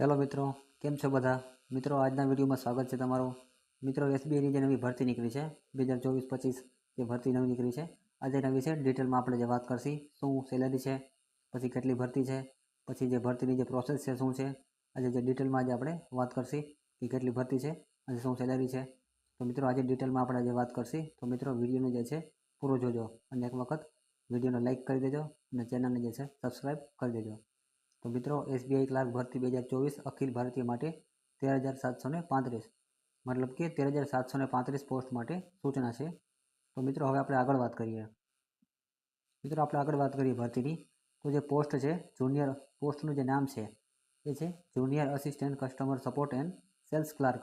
Hello મિત્રો, કેમ છો બધા? મિત્રો, આજના વિડીયોમાં સ્વાગત છે તમારું. મિત્રો, એસબીઆઈની જે નવી ભરતી નીકળી છે 2024-25 જે ભરતી નવી નીકળી છે, આજે નવી છે. ડિટેલમાં આપણે જે વાત કરશી, શું સેલેરી છે, પછી કેટલી ભરતી છે, પછી જે ભરતીની જે પ્રોસેસ છે શું છે, આજે જે ડિટેલમાં આજે આપણે વાત કરશી કે કેટલી ભરતી છે અને શું સેલેરી છે. તો મિત્રો, આજે ડિટેલમાં આપણે આજે વાત કરશી. તો મિત્રો, વિડીયોને જે છે પૂરો જોજો અને એક વખત વિડીયોને લાઇક કરી દેજો અને ચેનલને જે છે સબસ્ક્રાઈબ કરી દેજો. તો મિત્રો, એસબીઆઈ ક્લાર્ક ભરતી 2024 અખિલ ભારતીય માટે 13,735 મતલબ કે 13,735 પોસ્ટ માટે સૂચના છે. તો મિત્રો, હવે આપણે આગળ વાત કરીએ. મિત્રો, આપણે આગળ વાત કરીએ ભરતીની. તો જે પોસ્ટ છે જુનિયર પોસ્ટનું જે નામ છે એ છે junior assistant customer support and cells clerk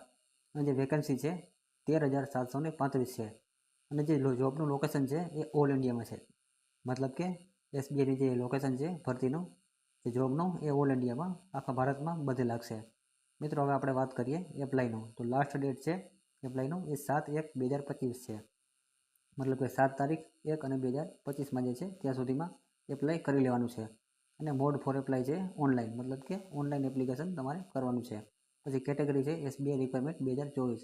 અને જે વેકેન્સી છે 13,735 છે. અને જે જોબનું લોકેશન છે એ ઓલ ઇન્ડિયામાં છે. મતલબ કે એસબીઆઈની જે લોકેશન છે ભરતીનું જે જોબનું એ ઓલ ઇન્ડિયામાં આખા ભારતમાં બધે લાગશે. મિત્રો, હવે આપણે વાત કરીએ એપ્લાયનું. તો લાસ્ટ ડેટ છે એપ્લાયનું એ 7/1/2025 છે. મતલબ કે 7 તારીખ 1 અને 2025માં જે છે ત્યાં સુધીમાં એપ્લાય કરી લેવાનું છે. અને મોડ ફોર એપ્લાય છે ઓનલાઈન, મતલબ કે ઓનલાઈન એપ્લિકેશન તમારે કરવાનું છે. પછી કેટેગરી છે એસબીઆઈ રિક્વાયરમેન્ટ 2024.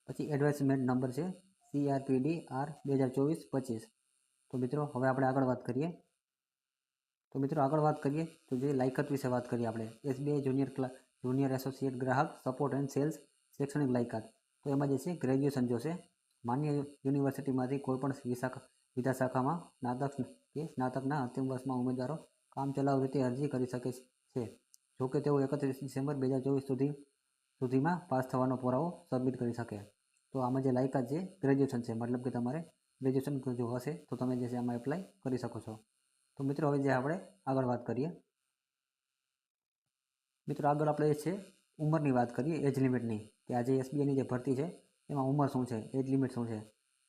પછી એડવાઇસમેન્ટ નંબર છે CRPDR 2024-25. તો મિત્રો, હવે આપણે આગળ વાત કરીએ. તો મિત્રો, આગળ વાત કરીએ તો જે લાયકાત વિશે વાત કરીએ આપણે. એસબીઆઈ જુનિયર એસોસિએટ ગ્રાહક સપોર્ટ એન્ડ સેલ્સ શૈક્ષણિક લાયકાત. તો એમાં જે છે ગ્રેજ્યુએશન જોશે. માન્ય યુનિવર્સિટીમાંથી કોઈપણ વિદ્યાશાખામાં સ્નાતકના અંતિમ વર્ષમાં ઉમેદવારો કામચલાઉ રીતે અરજી કરી શકે છે. જોકે તેઓ 31 ડિસેમ્બર 2024 સુધીમાં પાસ થવાનો પુરાવો સબમિટ કરી શકે. તો આમાં જે લાયકાત છે ગ્રેજ્યુએશન છે, મતલબ કે તમારે ગ્રેજ્યુએશન જો હશે તો તમે જે છે આમાં એપ્લાય કરી શકો છો. તો મિત્રો, હવે જે આપણે આગળ વાત કરીએ. મિત્રો, આગળ આપણે એ છે ઉંમરની વાત કરીએ, એજ લિમિટની, કે આજે એસબીઆઈની જે ભરતી છે એમાં ઉંમર શું છે, એજ લિમિટ શું છે.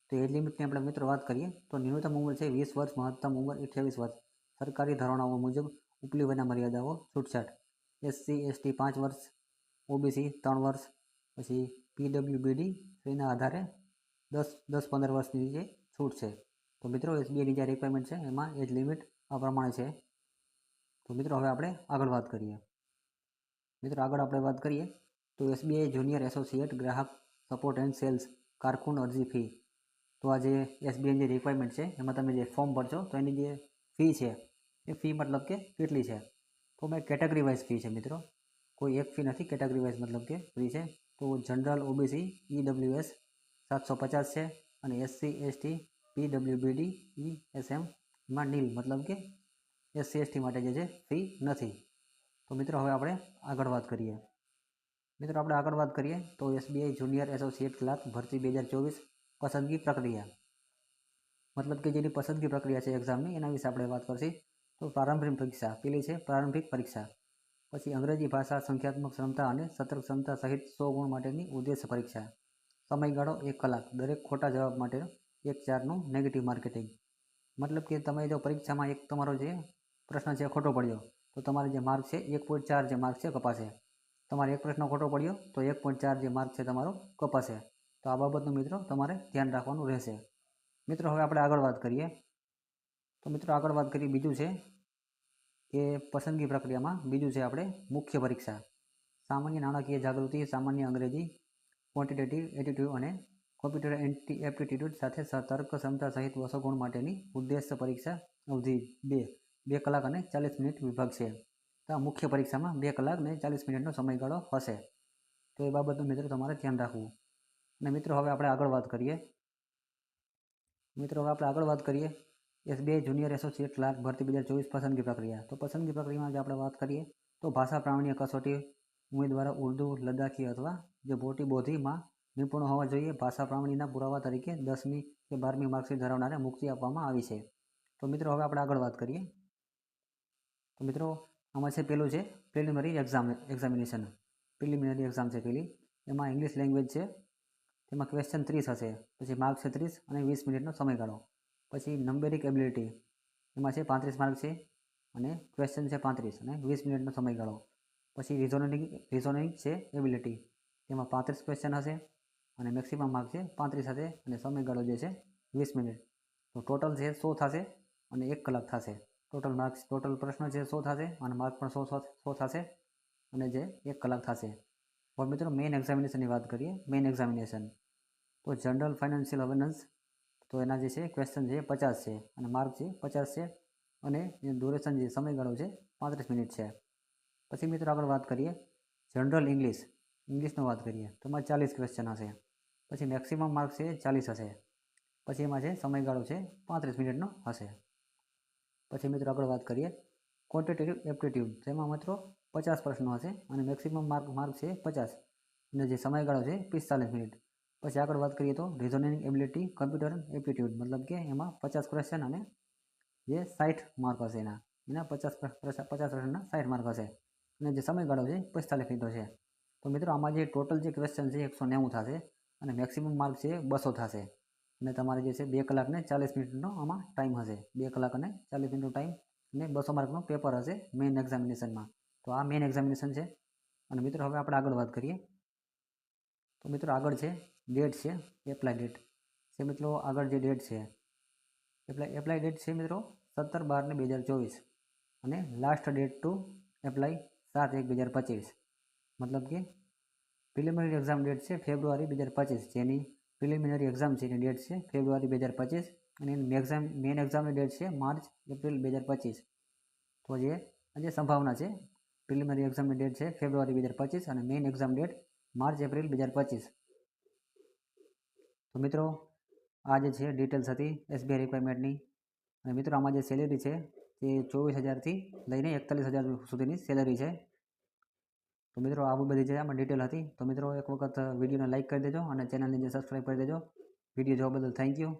તો એજ લિમિટની આપણે મિત્રો વાત કરીએ તો ન્યૂનતમ ઉંમર છે 20 વર્ષ, મહત્તમ ઉંમર 28 વર્ષ. સરકારી ધારણાઓ મુજબ ઉપલી વયના મર્યાદાઓ છૂટછાટ. SC/ST 5 વર્ષ, ઓબીસી 3 વર્ષ, પછી પીડબ્લ્યુબીડી એના આધારે 10-15 વર્ષની જે છૂટ છે. તો મિત્રો, એસબીઆઈની જે રિક્વાયરમેન્ટ છે એમાં એજ લિમિટ આ પ્રમાણે છે. તો મિત્રો, હવે આપણે આગળ વાત કરીએ. મિત્રો, આગળ આપણે વાત કરીએ તો એસબીઆઈ જુનિયર એસોસિએટ ગ્રાહક સપોર્ટ એન્ડ સેલ્સ કારકુન અરજી ફી. તો આ જે એસબીઆઈની જે રિક્વાયરમેન્ટ છે એમાં તમે જે ફોર્મ ભરશો તો એની જે ફી છે એ ફી મતલબ કે કેટલી છે. તો મેં કેટેગરી વાઇઝ ફી છે મિત્રો, કોઈ એક ફી નથી, કેટેગરી વાઇઝ મતલબ કે ફી છે. તો જનરલ, ઓબીસી, EWS 750 છે અને SC/ST PWBD ESM માં નીલ, મતલબ કે SC/ST માટે જે છે ફી નથી. તો મિત્રો, હવે આપણે આગળ વાત કરીએ. મિત્રો, આપણે આગળ વાત કરીએ તો એસબીઆઈ જુનિયર એસોસિએટ ક્લાર્ક ભરતી 2024 પસંદગી પ્રક્રિયા. મતલબ કે જેની પસંદગી પ્રક્રિયા છે એક્ઝામની એના વિશે આપણે વાત કરશી. તો પ્રારંભિક પરીક્ષા પેલી છે પ્રારંભિક પરીક્ષા. પછી અંગ્રેજી ભાષા, સંખ્યાત્મક ક્ષમતા અને સતર્ક ક્ષમતા સહિત 100 ગુણ માટેની ઉદ્દેશ્ય પરીક્ષા. સમયગાળો 1 કલાક. દરેક ખોટા જવાબ માટે 1/4નું નેગેટિવ માર્કેટિંગ. મતલબ કે તમે જો પરીક્ષામાં એક તમારો જે પ્રશ્ન છે ખોટો પડ્યો તો તમારે જે માર્ક છે 1.4 જે માર્ક છે કપાશે. તમારે એક પ્રશ્ન ખોટો પડ્યો તો 1.4 જે માર્ક છે તમારો કપાશે. તો આ બાબતનું મિત્રો તમારે ધ્યાન રાખવાનું રહેશે. મિત્રો, હવે આપણે આગળ વાત કરીએ. તો મિત્રો, આગળ વાત કરીએ બીજું છે કે પસંદગી પ્રક્રિયામાં બીજું છે આપણે મુખ્ય પરીક્ષા. સામાન્ય નાણાકીય જાગૃતિ, સામાન્ય અંગ્રેજી, ક્વોન્ટિટેટિવ એપ્ટિટ્યૂડ અને કોમ્પ્યુટર એપ્ટિટ્યૂડ સાથે તર્ક ક્ષમતા સહિત 200 ગુણ માટેની ઉદ્દેશ્ય પરીક્ષા. અવધિ 2 કલાક અને 40 મિનિટ વિભાગ છે. તો આ મુખ્ય પરીક્ષામાં 2 કલાક અને 40 મિનિટનો સમયગાળો હશે. તો એ બાબતનું મિત્રો તમારે ધ્યાન રાખવું. અને મિત્રો, હવે આપણે આગળ વાત કરીએ. મિત્રો, હવે આપણે આગળ વાત કરીએ એસબીઆઈ જુનિયર એસોસિએટ ક્લાર્ક ભરતી 2024 પસંદગી પ્રક્રિયા. તો પસંદગી પ્રક્રિયામાં જે આપણે વાત કરીએ તો ભાષા પ્રાવીણ્ય કસોટી. ઉમેદવારો ઉર્દૂ, લદ્દાખી અથવા જે મોટી બોધીમાં નિપુણ હોવા જોઈએ. ભાષા પ્રાવીણ્યના પુરાવા તરીકે 10મી કે 12મી માર્કશીટ ધરાવનારને મુક્તિ આપવામાં આવી છે. તો મિત્રો, હવે આપણે આગળ વાત કરીએ. તો મિત્રો, આમાં છે પેલું છે પ્રિલિમિનરી એક્ઝામિનેશન. પ્રિલિમિનરી એક્ઝામ છે પેલી. એમાં ઇંગ્લિશ લેંગ્વેજ છે. તેમાં ક્વેશ્ચન 30 હશે. પછી માર્ક છે 30 અને 20 મિનિટનો સમયગાળો. પછી નંબેરિક એબિલિટી એમાં છે 35 માર્ક છે અને ક્વેશ્ચન છે 35 અને 20 મિનિટનો સમયગાળો. પછી રિઝોનિંગ છે એબિલિટી, તેમાં 35 ક્વેશ્ચન હશે અને મેક્સિમમ માર્ક છે 35 હશે અને સમયગાળો જે છે 20 મિનિટ. તો ટોટલ છે 100 થશે અને 1 કલાક થશે. ટોટલ પ્રશ્ન છે 100 થશે અને માર્ક પણ 100 થશે અને જે 1 કલાક થશે. હવે મિત્રો મેઇન એક્ઝામિનેશનની વાત કરીએ. મેઇન એક્ઝામિનેશન તો જનરલ ફાઇનાન્શિયલ અવેરનેસ, તો એના જે છે ક્વેશ્ચન છે 50 છે અને માર્ક છે 50 છે અને ડ્યુરેશન જે સમયગાળો છે 35 મિનિટ છે. પછી મિત્રો આગળ વાત કરીએ જનરલ ઇંગ્લિશનો વાત કરીએ તો એમાં 40 ક્વેશ્ચન હશે. પછી મેક્સિમમ માર્ક છે 40 હશે. પછી એમાં છે સમયગાળો છે 35 મિનિટનો હશે. પછી મિત્રો આગળ વાત કરીએ ક્વોન્ટિટેટિવ એપ્ટિટ્યૂડ, તેમાં મિત્રો 50 પ્રશ્નો હશે અને મેક્સિમમ માર્ક છે 50 અને જે સમયગાળો છે 45 મિનિટ. પછી આગળ વાત કરીએ તો રિઝનિંગ એબિલિટી કમ્પ્યુટર એપ્ટિટ્યૂડ, મતલબ કે એમાં 50 ક્વેશ્ચન અને જે 60 માર્ક હશે એના 50 પ્રશ્નના 60 માર્ક હશે અને જે સમયગાળો છે 45 મિનિટનો છે. તો મિત્રો આમાં જે ટોટલ જે ક્વેશ્ચન છે 190 થશે અને મેક્સિમમ માર્ક છે 200 થશે અને તમારે જે છે 2 કલાક ને 40 મિનિટનો આમાં ટાઈમ હશે. 2 કલાક અને 40 મિનિટનો ટાઈમ અને 200 માર્કનું પેપર હશે મેઇન એક્ઝામિનેશનમાં. તો આ મેઇન એક્ઝામિનેશન છે. અને મિત્રો હવે આપણે આગળ વાત કરીએ તો મિત્રો આગળ છે ડેટ છે એપ્લાય ડેટ છે. મિત્રો આગળ જે ડેટ છે એપ્લાય ડેટ છે મિત્રો 17/12/2024 અને લાસ્ટ ડેટ ટુ એપ્લાય 7/1/2025. મતલબ કે પ્રિલિમિનરી એક્ઝામ ડેટ છે ફેબ્રુઆરી 2025, જેની પ્રિલિમિનરી એક્ઝામ છે એની ડેટ છે ફેબ્રુઆરી 2025 અને મેઇન એક્ઝામની ડેટ છે માર્ચ-એપ્રિલ 2025. તો જે સંભાવના છે પ્રિલિમિનરી એક્ઝામની ડેટ છે ફેબ્રુઆરી 2025 અને મેઇન એક્ઝામ ડેટ માર્ચ-એપ્રિલ 2025. તો મિત્રો આ જે છે ડિટેલ્સ હતી SBI રિક્વાયરમેન્ટની. અને મિત્રો આમાં જે સેલેરી છે તે 24,000થી લઈને 41,000 સુધીની સેલેરી છે. તો મિત્રો આ બધી જે આમાં ડિટેલ હતી. તો મિત્રો એક વખત વિડીયોને લાઇક કરી દેજો અને ચેનલને જે સબસ્ક્રાઈબ કરી દેજો. વિડીયો જોવા બદલ થેન્ક યુ.